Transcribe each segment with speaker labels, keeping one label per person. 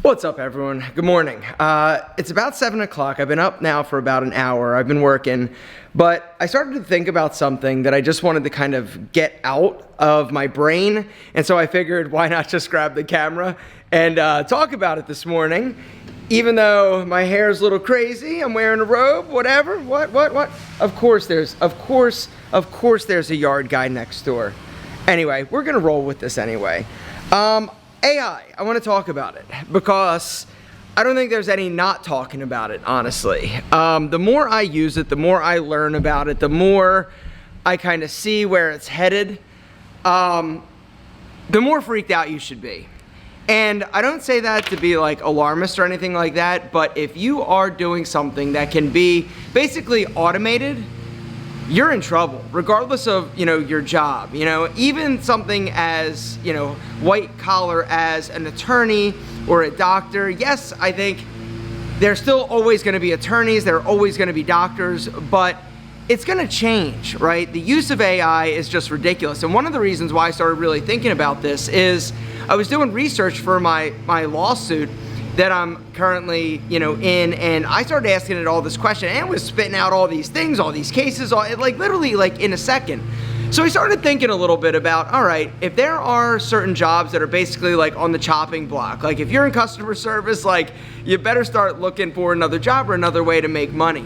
Speaker 1: What's up, everyone? Good morning. It's about 7 o'clock. I've been up now for about an hour. I've been working, but I started to think about something that I just wanted to kind of get out of my brain, and so I figured, why not just grab the camera and talk about it this morning? Even though my hair is a little crazy, I'm wearing a robe, whatever. What? Of course there's a yard guy next door. Anyway, we're gonna roll with this anyway. AI, I want to talk about it because I don't think there's any not talking about it, honestly. The more I use it, the more I learn about it, the more I kind of see where it's headed, the more freaked out you should be. And I don't say that to be like alarmist or anything like that, but if you are doing something that can be basically automated, you're in trouble, regardless of, your job. Even something as, white collar as an attorney or a doctor. Yes, I think there's still always gonna be attorneys, there are always gonna be doctors, but it's gonna change, right? The use of AI is just ridiculous. And one of the reasons why I started really thinking about this is I was doing research for my lawsuit that I'm currently, in, and I started asking it all this question, and it was spitting out all these things, all these cases, literally in a second. So I started thinking a little bit about, all right, if there are certain jobs that are basically like on the chopping block, like if you're in customer service, like you better start looking for another job or another way to make money.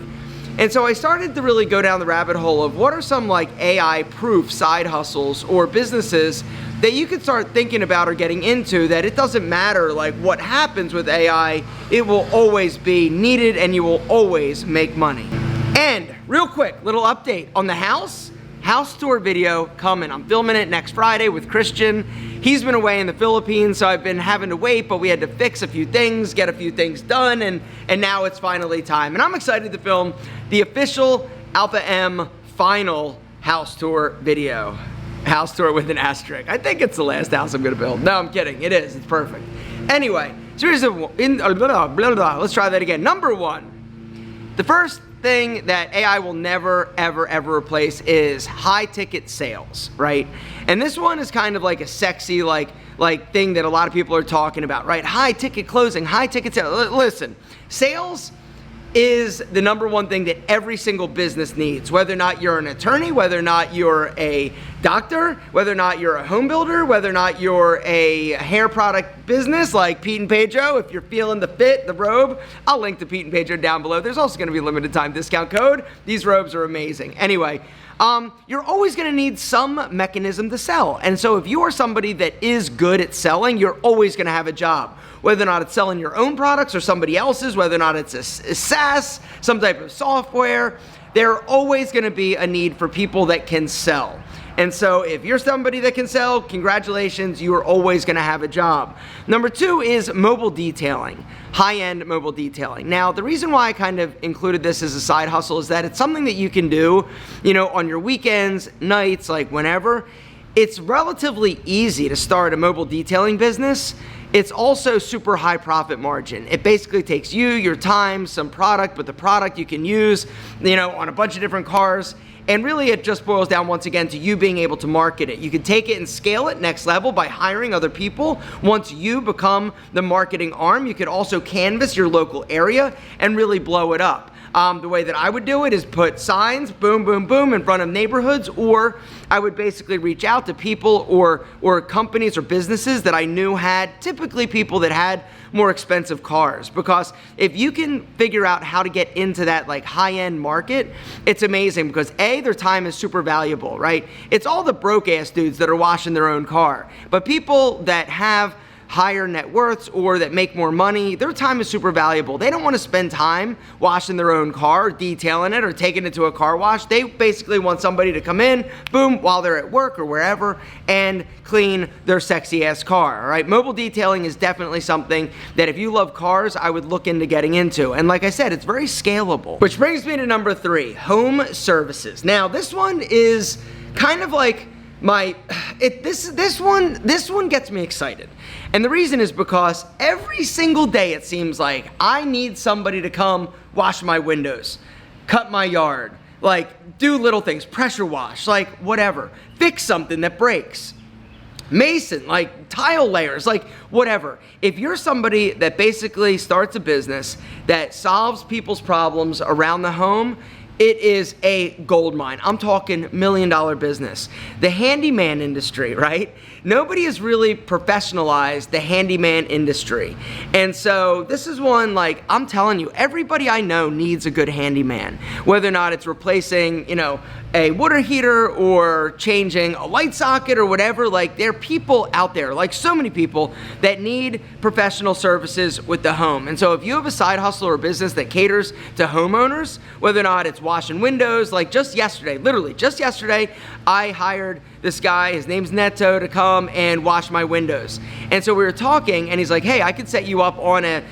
Speaker 1: And so I started to really go down the rabbit hole of what are some like AI-proof side hustles or businesses that you could start thinking about or getting into, that it doesn't matter like what happens with AI, it will always be needed and you will always make money. And real quick, little update on the house tour video coming. I'm filming it next Friday with Christian. He's been away in the Philippines, so I've been having to wait, but we had to fix a few things, get a few things done, and now it's finally time. And I'm excited to film the official Alpha M final house tour video. House tour with an asterisk. I think it's the last house I'm gonna build. No, I'm kidding. It is. It's perfect. Anyway, let's try that again. Number one, the first thing that AI will never, ever replace is high ticket sales, right? And this one is kind of like a sexy, like thing that a lot of people are talking about, right? High ticket closing, high ticket sales. Listen, sales is the number one thing that every single business needs, whether or not you're an attorney, whether or not you're a doctor, whether or not you're a home builder, whether or not you're a hair product business like Pete and Pedro. If you're feeling the fit, the robe, I'll link to Pete and Pedro down below. There's also gonna be a limited time discount code. These robes are amazing. Anyway, you're always gonna need some mechanism to sell. And so if you are somebody that is good at selling, you're always gonna have a job. Whether or not it's selling your own products or somebody else's, whether or not it's a SaaS, some type of software, there are always gonna be a need for people that can sell. And so if you're somebody that can sell, congratulations, you are always gonna have a job. Number two is mobile detailing, high-end mobile detailing. Now, the reason why I kind of included this as a side hustle is that it's something that you can do, on your weekends, nights, like whenever. It's relatively easy to start a mobile detailing business. It's also super high profit margin. It basically takes you, your time, some product, but the product you can use, on a bunch of different cars. And really it just boils down once again to you being able to market it. You can take it and scale it next level by hiring other people. Once you become the marketing arm, you could also canvas your local area and really blow it up. The way that I would do it is put signs, boom, boom, boom, in front of neighborhoods, or I would basically reach out to people or companies or businesses that I knew had, typically people that had more expensive cars. Because if you can figure out how to get into that like high-end market, it's amazing because A, their time is super valuable, right? It's all the broke ass dudes that are washing their own car. But people that have higher net worths or that make more money, their time is super valuable. They don't want to spend time washing their own car, detailing it, or taking it to a car wash. They basically want somebody to come in, boom, while they're at work or wherever, and clean their sexy ass car, all right? Mobile detailing is definitely something that if you love cars, I would look into getting into. And like I said, it's very scalable. Which brings me to number three, home services. Now, this one is kind of like this one gets me excited. And the reason is because every single day it seems like I need somebody to come wash my windows, cut my yard, like do little things, pressure wash, like whatever, fix something that breaks. mason, like tile layers, like whatever. If you're somebody that basically starts a business that solves people's problems around the home, it is a gold mine. I'm talking $1 million business. The handyman industry, right? Nobody has really professionalized the handyman industry. And so this is one, like, I'm telling you, everybody I know needs a good handyman. Whether or not it's replacing, a water heater or changing a light socket or whatever, like, there are people out there, like so many people, that need professional services with the home. And so if you have a side hustle or business that caters to homeowners, whether or not it's washing windows, like just yesterday, literally just yesterday, I hired this guy, his name's Neto, to come and wash my windows. And so we were talking, and he's like, hey, I could set you up on an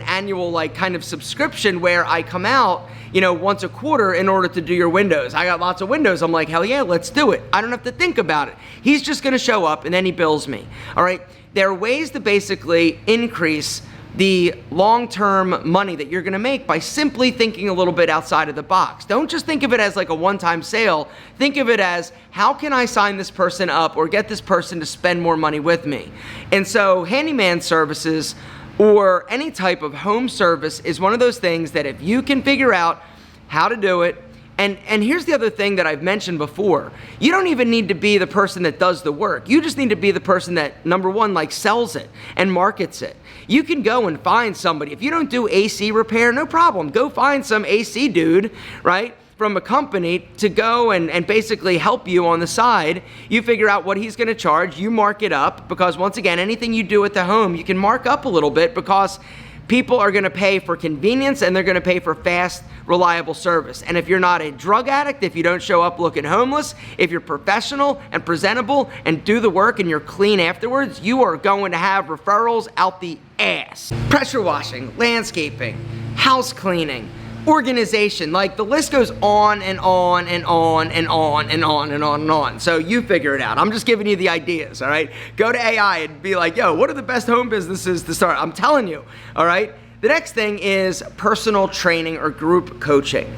Speaker 1: annual, like, kind of subscription where I come out, once a quarter in order to do your windows. I got lots of windows. I'm like, hell yeah, let's do it. I don't have to think about it. He's just gonna show up and then he bills me. All right. There are ways to basically increase the long-term money that you're gonna make by simply thinking a little bit outside of the box. Don't just think of it as like a one-time sale. Think of it as, how can I sign this person up or get this person to spend more money with me? And so handyman services or any type of home service is one of those things that if you can figure out how to do it, and here's the other thing that I've mentioned before, you don't even need to be the person that does the work. You just need to be the person that, number one, like, sells it and markets it. You can go and find somebody. If you don't do AC repair, no problem. Go find some AC dude, right, from a company to go and basically help you on the side. You figure out what he's gonna charge, you mark it up, because once again, anything you do at the home, you can mark up a little bit because people are gonna pay for convenience and they're gonna pay for fast, reliable service. And if you're not a drug addict, if you don't show up looking homeless, if you're professional and presentable and do the work and you're clean afterwards, you are going to have referrals out the ass. Pressure washing, landscaping, house cleaning, organization, like the list goes on and on and on and on and on and on and on. So you figure it out. I'm just giving you the ideas, all right? Go to AI and be like, yo, what are the best home businesses to start? I'm telling you, all right? The next thing is personal training or group coaching.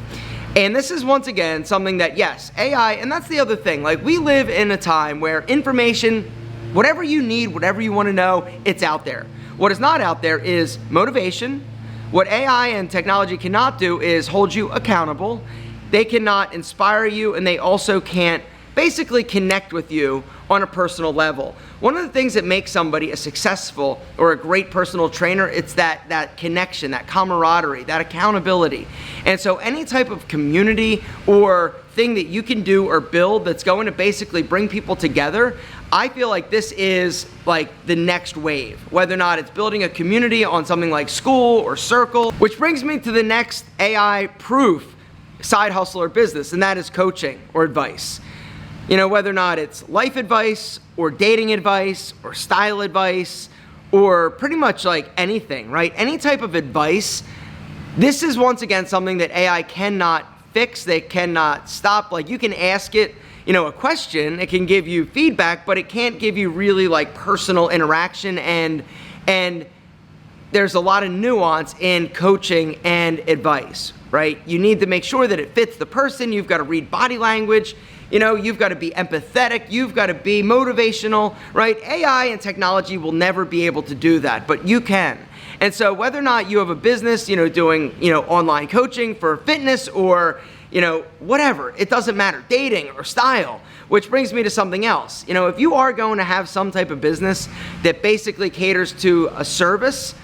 Speaker 1: And this is, once again, something that, yes, AI, and that's the other thing, like, we live in a time where information, whatever you need, whatever you want to know, it's out there. What is not out there is motivation. What AI and technology cannot do is hold you accountable. They cannot inspire you, and they also can't basically connect with you on a personal level. One of the things that makes somebody a successful or a great personal trainer, it's that connection, that camaraderie, that accountability. And so any type of community or thing that you can do or build that's going to basically bring people together, I feel like this is like the next wave, whether or not it's building a community on something like School or Circle, which brings me to the next AI-proof side hustle or business, and that is coaching or advice. Whether or not it's life advice or dating advice or style advice or pretty much like anything, right? Any type of advice, this is once again something that AI cannot fix, they cannot stop. Like, you can ask it, a question, it can give you feedback, but it can't give you really like personal interaction, and there's a lot of nuance in coaching and advice, right? You need to make sure that it fits the person. You've got to read body language. You've got to be empathetic. You've got to be motivational, right? AI and technology will never be able to do that, but you can. And so whether or not you have a business, doing, online coaching for fitness or, whatever, it doesn't matter, dating or style, which brings me to something else. If you are going to have some type of business that basically caters to a service,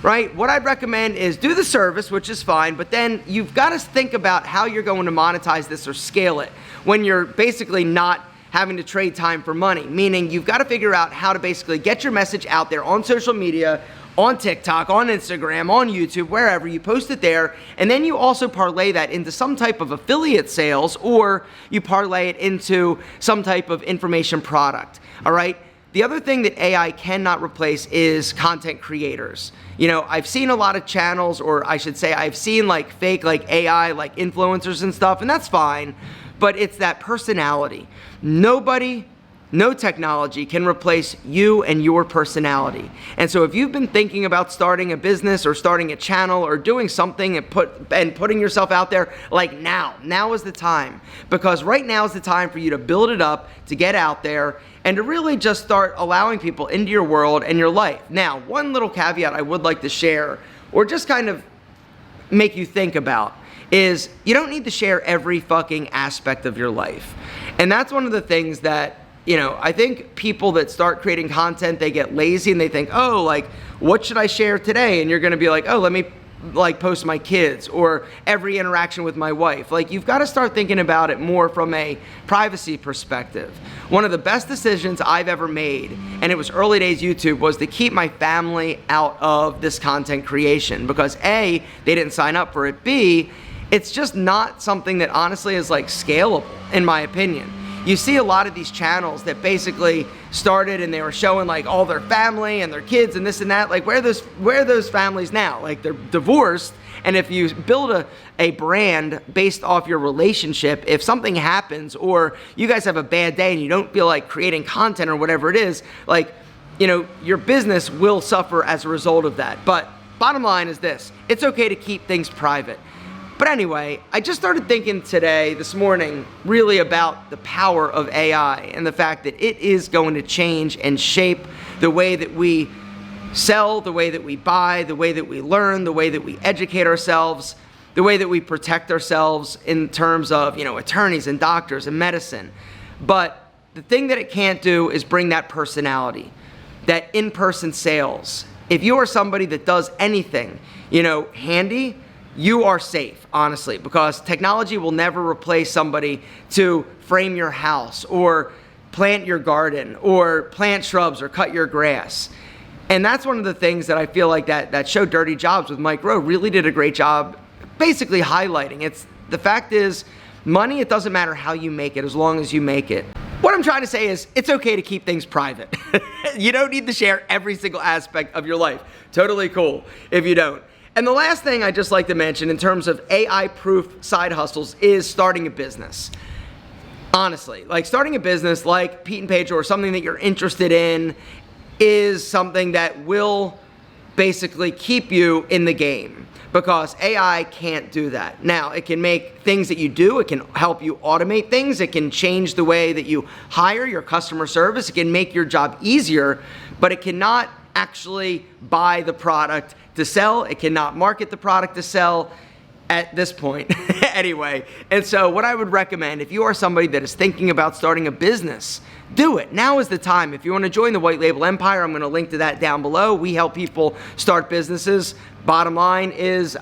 Speaker 1: right? What I'd recommend is do the service, which is fine, but then you've got to think about how you're going to monetize this or scale it when you're basically not having to trade time for money. Meaning you've got to figure out how to basically get your message out there on social media, on TikTok, on Instagram, on YouTube, wherever, you post it there, and then you also parlay that into some type of affiliate sales, or you parlay it into some type of information product, all right? The other thing that AI cannot replace is content creators. I've seen a lot of channels, or I should say I've seen like fake like AI like influencers and stuff, and that's fine, but it's that personality. Nobody, no technology can replace you and your personality. And so if you've been thinking about starting a business or starting a channel or doing something and putting yourself out there, like now is the time. Because right now is the time for you to build it up, to get out there, and to really just start allowing people into your world and your life. Now, one little caveat I would like to share, or just kind of make you think about, is you don't need to share every fucking aspect of your life. And that's one of the things that, I think people that start creating content, they get lazy and they think, oh, like, what should I share today? And you're gonna be like, oh, let me post my kids or every interaction with my wife. Like, you've got to start thinking about it more from a privacy perspective. One of the best decisions I've ever made, and it was early days YouTube, was to keep my family out of this content creation because A, they didn't sign up for it. B, it's just not something that honestly is like scalable, in my opinion. You see a lot of these channels that basically started and they were showing like all their family and their kids and this and that. Like, where are those families now? Like, they're divorced. And if you build a brand based off your relationship, if something happens or you guys have a bad day and you don't feel like creating content or whatever it is, like, your business will suffer as a result of that. But bottom line is this: it's okay to keep things private. But anyway, I just started thinking this morning, really about the power of AI and the fact that it is going to change and shape the way that we sell, the way that we buy, the way that we learn, the way that we educate ourselves, the way that we protect ourselves in terms of, attorneys and doctors and medicine. But the thing that it can't do is bring that personality, that in-person sales. If you are somebody that does anything, handy, you are safe, honestly, because technology will never replace somebody to frame your house or plant your garden or plant shrubs or cut your grass. And that's one of the things that I feel like that show Dirty Jobs with Mike Rowe really did a great job basically highlighting. The fact is, money, it doesn't matter how you make it as long as you make it. What I'm trying to say is it's okay to keep things private. You don't need to share every single aspect of your life. Totally cool if you don't. And the last thing I'd just like to mention in terms of AI-proof side hustles is starting a business. Honestly, like starting a business like Pete and Pedro or something that you're interested in is something that will basically keep you in the game because AI can't do that. Now, it can make things that you do, it can help you automate things, it can change the way that you hire your customer service, it can make your job easier, but it cannot actually buy the product to sell. It cannot market the product to sell at this point anyway. And so what I would recommend, if you are somebody that is thinking about starting a business, do it. Now is the time. If you want to join the White Label Empire, I'm going to link to that down below. We help people start businesses. Bottom line is,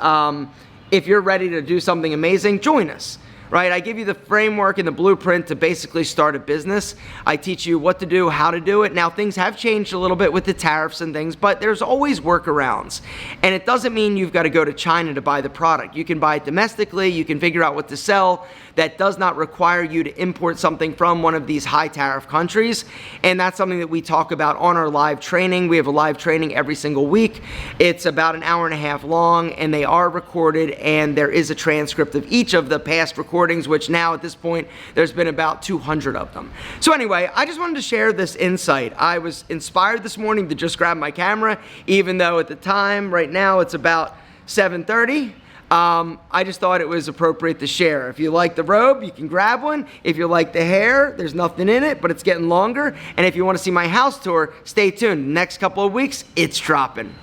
Speaker 1: if you're ready to do something amazing, join us. Right? I give you the framework and the blueprint to basically start a business. I teach you what to do, how to do it. Now, things have changed a little bit with the tariffs and things, but there's always workarounds. And it doesn't mean you've got to go to China to buy the product. You can buy it domestically. You can figure out what to sell. That does not require you to import something from one of these high tariff countries. And that's something that we talk about on our live training. We have a live training every single week. It's about an hour and a half long, and they are recorded, and there is a transcript of each of the past recordings, which now at this point, there's been about 200 of them. So anyway, I just wanted to share this insight. I was inspired this morning to just grab my camera, even though at the time, right now, it's about 7:30. I just thought it was appropriate to share. If you like the robe, you can grab one. If you like the hair, there's nothing in it, but it's getting longer. And if you want to see my house tour, stay tuned. Next couple of weeks, it's dropping.